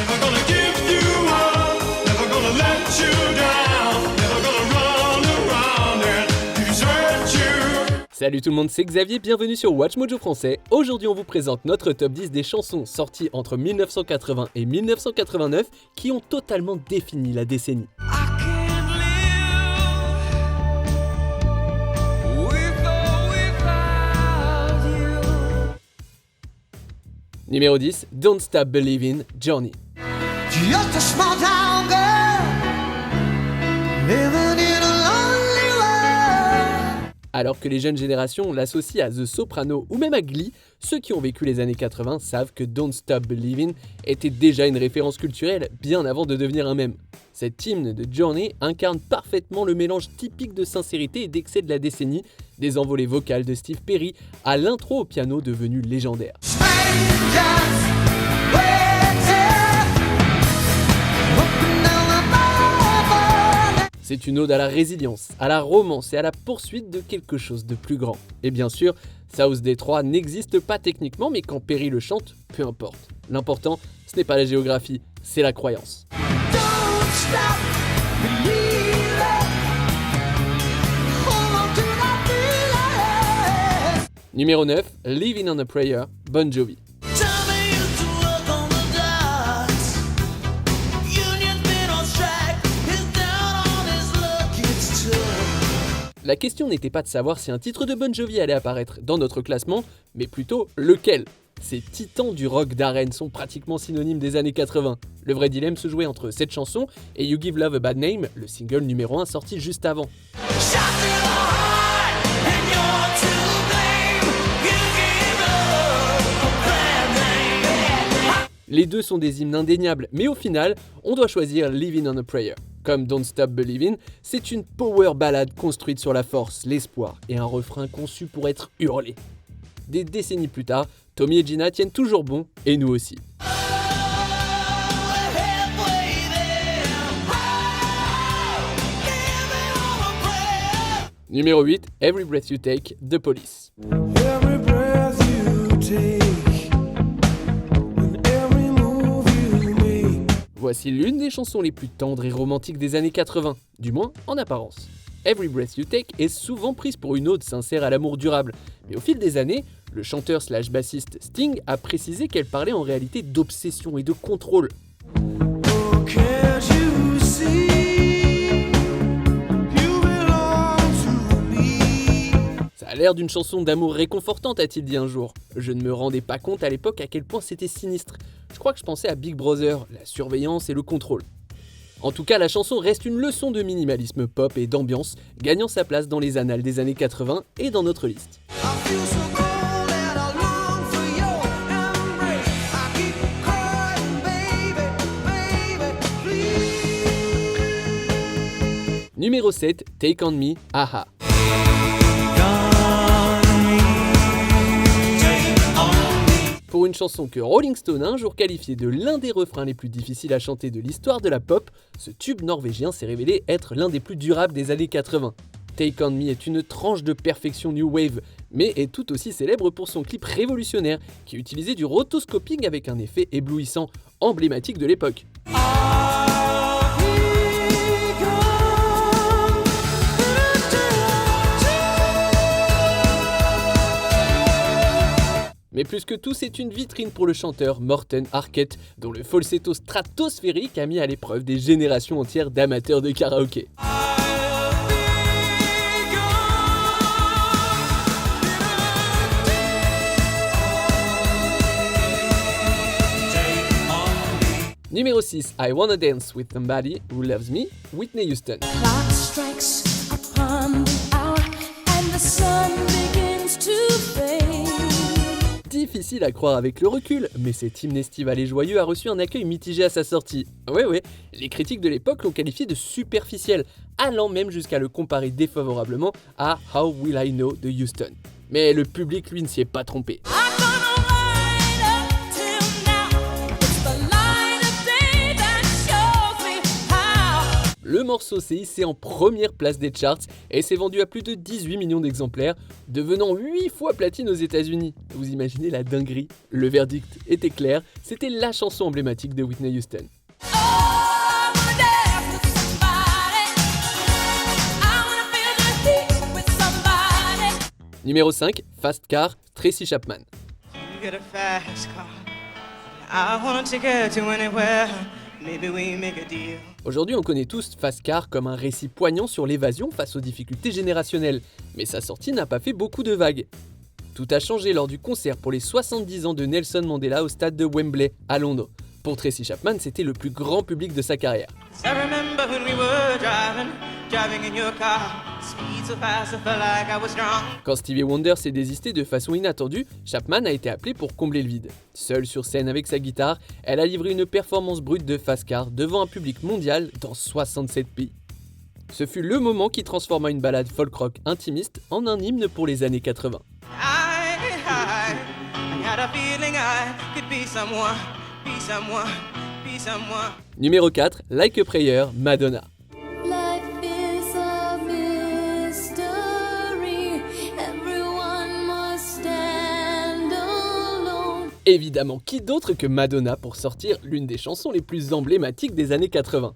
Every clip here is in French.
Never gonna give you up, never gonna let you down, never gonna run around and desert you. Salut tout le monde, c'est Xavier, bienvenue sur Watch Mojo français. Aujourd'hui on vous présente notre top 10 des chansons sorties entre 1980 et 1989 qui ont totalement défini la décennie. Numéro 10, Don't Stop Believin', Journey. Just a small town girl living in a lonely world. Alors que les jeunes générations l'associent à The Sopranos ou même à Glee, ceux qui ont vécu les années 80 savent que Don't Stop Believin' était déjà une référence culturelle bien avant de devenir un mème. Cet hymne de Journey incarne parfaitement le mélange typique de sincérité et d'excès de la décennie, des envolées vocales de Steve Perry à l'intro au piano devenu légendaire. C'est une ode à la résilience, à la romance et à la poursuite de quelque chose de plus grand. Et bien sûr, South Detroit n'existe pas techniquement, mais quand Perry le chante, peu importe. L'important, ce n'est pas la géographie, c'est la croyance. Numéro 9, Living on a Prayer, Bon Jovi. La question n'était pas de savoir si un titre de Bon Jovi allait apparaître dans notre classement, mais plutôt lequel. Ces titans du rock d'arène sont pratiquement synonymes des années 80. Le vrai dilemme se jouait entre cette chanson et You Give Love a Bad Name, le single numéro 1 sorti juste avant. Les deux sont des hymnes indéniables, mais au final, on doit choisir Living on a Prayer. Comme Don't Stop Believin', c'est une power ballade construite sur la force, l'espoir et un refrain conçu pour être hurlé. Des décennies plus tard, Tommy et Gina tiennent toujours bon, et nous aussi. Numéro 8, Every Breath You Take, The Police. Every breath you take. Voici l'une des chansons les plus tendres et romantiques des années 80, du moins en apparence. Every Breath You Take est souvent prise pour une ode sincère à l'amour durable, mais au fil des années, le chanteur/bassiste Sting a précisé qu'elle parlait en réalité d'obsession et de contrôle. Oh, can't you see? You belong to me. Ça a l'air d'une chanson d'amour réconfortante, a-t-il dit un jour. Je ne me rendais pas compte à l'époque à quel point c'était sinistre. Je crois que je pensais à Big Brother, la surveillance et le contrôle. En tout cas, la chanson reste une leçon de minimalisme pop et d'ambiance, gagnant sa place dans les annales des années 80 et dans notre liste. Numéro 7, Take On Me, A-ha. Pour une chanson que Rolling Stone a un jour qualifiée de l'un des refrains les plus difficiles à chanter de l'histoire de la pop, ce tube norvégien s'est révélé être l'un des plus durables des années 80. Take On Me est une tranche de perfection new wave, mais est tout aussi célèbre pour son clip révolutionnaire qui utilisait du rotoscoping avec un effet éblouissant, emblématique de l'époque. Mais plus que tout, c'est une vitrine pour le chanteur Morten Harket, dont le falsetto stratosphérique a mis à l'épreuve des générations entières d'amateurs de karaoké. Numéro 6, I Wanna Dance With Somebody Who Loves Me, Whitney Houston. Clock strikes upon the hour and the sun begins to fade. Difficile à croire avec le recul, mais cet hymne estival et joyeux a reçu un accueil mitigé à sa sortie. Ouais, les critiques de l'époque l'ont qualifié de superficiel, allant même jusqu'à le comparer défavorablement à How Will I Know de Houston. Mais le public, lui, ne s'y est pas trompé. le morceau s'est hissé en première place des charts et s'est vendu à plus de 18 millions d'exemplaires, devenant 8 fois platine aux États-Unis. Vous imaginez la dinguerie? Le verdict était clair, c'était la chanson emblématique de Whitney Houston. Numéro 5, Fast Car, Tracy Chapman. Get a fast car. I wanna take her to anywhere. Maybe we make a deal. Aujourd'hui, on connaît tous Fast Car comme un récit poignant sur l'évasion face aux difficultés générationnelles, mais sa sortie n'a pas fait beaucoup de vagues. Tout a changé lors du concert pour les 70 ans de Nelson Mandela au stade de Wembley, à Londres. Pour Tracy Chapman, c'était le plus grand public de sa carrière. I remember when we were driving in your car. Speed so fast, I felt like I was drunk. Quand Stevie Wonder s'est désisté de façon inattendue, Chapman a été appelé pour combler le vide. Seule sur scène avec sa guitare, elle a livré une performance brute de Fast Car devant un public mondial dans 67 pays. Ce fut le moment qui transforma une ballade folk-rock intimiste en un hymne pour les années 80. I had a feeling I could be someone. Numéro 4, Like a Prayer, Madonna. Life is a mystery. Everyone must stand alone. Évidemment, qui d'autre que Madonna pour sortir l'une des chansons les plus emblématiques des années 80.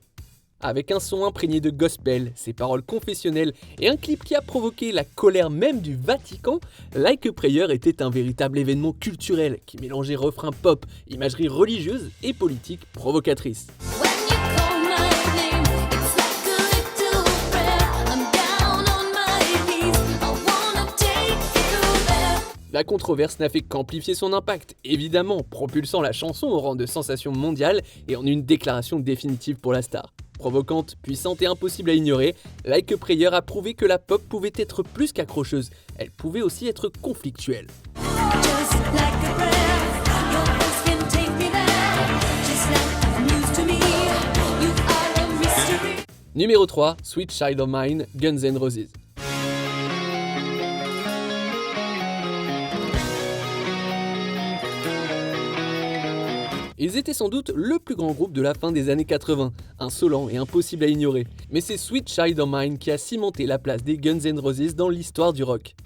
Avec un son imprégné de gospel, ses paroles confessionnelles et un clip qui a provoqué la colère même du Vatican, Like a Prayer était un véritable événement culturel qui mélangeait refrains pop, imagerie religieuse et politique provocatrice. When you call my name, it's like a little prayer. I'm down on my knees. I wanna take you there. La controverse n'a fait qu'amplifier son impact, évidemment, propulsant la chanson au rang de sensation mondiale et en une déclaration définitive pour la star. Provocante, puissante et impossible à ignorer, Like a Prayer a prouvé que la pop pouvait être plus qu'accrocheuse, elle pouvait aussi être conflictuelle. Just like a prayer, your voice can take me there. Just like news to me, you are a mystery. Numéro 3, Sweet Child of Mine, Guns N' Roses. Ils étaient sans doute le plus grand groupe de la fin des années 80, insolent et impossible à ignorer. Mais c'est Sweet Child of Mine qui a cimenté la place des Guns N' Roses dans l'histoire du rock.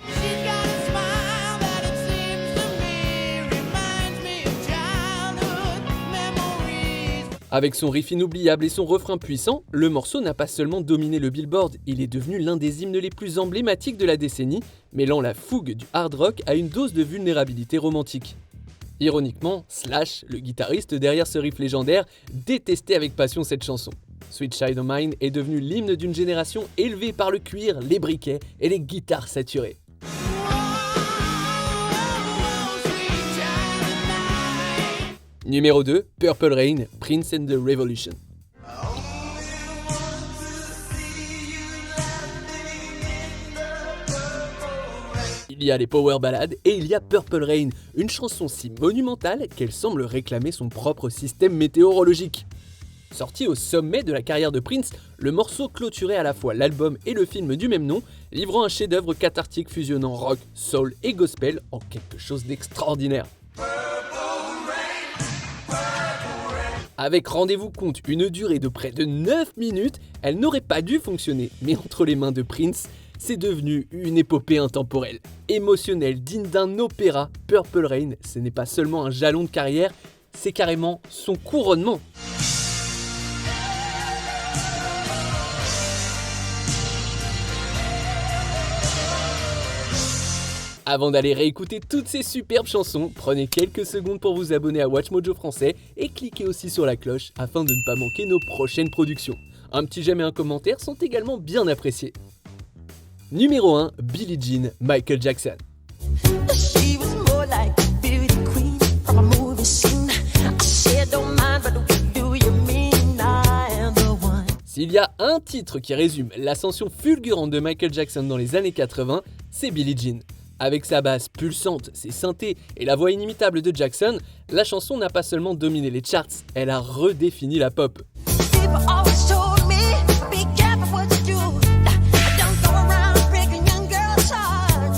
Avec son riff inoubliable et son refrain puissant, le morceau n'a pas seulement dominé le Billboard, il est devenu l'un des hymnes les plus emblématiques de la décennie, mêlant la fougue du hard rock à une dose de vulnérabilité romantique. Ironiquement, Slash, le guitariste derrière ce riff légendaire, détestait avec passion cette chanson. Sweet Child of Mine est devenu l'hymne d'une génération élevée par le cuir, les briquets et les guitares saturées. Numéro 2, Purple Rain, Prince and the Revolution. Il y a les power ballades et il y a Purple Rain, une chanson si monumentale qu'elle semble réclamer son propre système météorologique. Sorti au sommet de la carrière de Prince, le morceau clôturait à la fois l'album et le film du même nom, livrant un chef-d'œuvre cathartique fusionnant rock, soul et gospel en quelque chose d'extraordinaire. Avec, rendez-vous compte, une durée de près de 9 minutes, elle n'aurait pas dû fonctionner, mais entre les mains de Prince, c'est devenu une épopée intemporelle. Émotionnelle, digne d'un opéra, Purple Rain, ce n'est pas seulement un jalon de carrière, c'est carrément son couronnement. Avant d'aller réécouter toutes ces superbes chansons, prenez quelques secondes pour vous abonner à WatchMojo français et cliquez aussi sur la cloche afin de ne pas manquer nos prochaines productions. Un petit j'aime et un commentaire sont également bien appréciés. Numéro 1, Billie Jean, Michael Jackson. She was more like a beauty queen from a movie scene. I said, don't mind, but what do you mean? I am the one. S'il y a un titre qui résume l'ascension fulgurante de Michael Jackson dans les années 80, c'est Billie Jean. Avec sa basse pulsante, ses synthés et la voix inimitable de Jackson, la chanson n'a pas seulement dominé les charts, elle a redéfini la pop. People always told me, be careful what you do. Don't go around breaking young girls' hearts.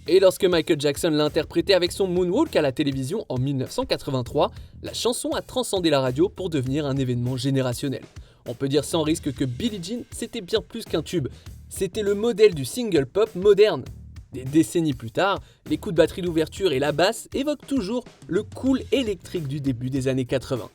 Et lorsque Michael Jackson l'a interprété avec son Moonwalk à la télévision en 1983, la chanson a transcendé la radio pour devenir un événement générationnel. On peut dire sans risque que Billie Jean, c'était bien plus qu'un tube. C'était le modèle du single pop moderne. Des décennies plus tard, les coups de batterie d'ouverture et la basse évoquent toujours le cool électrique du début des années 80.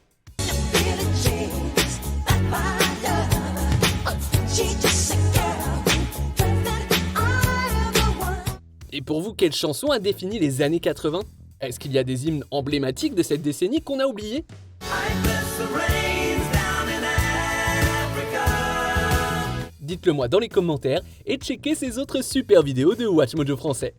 Et pour vous, quelle chanson a défini les années 80 ? Est-ce qu'il y a des hymnes emblématiques de cette décennie qu'on a oubliés ? Dites-le moi dans les commentaires et checkez ces autres super vidéos de Watch Mojo français.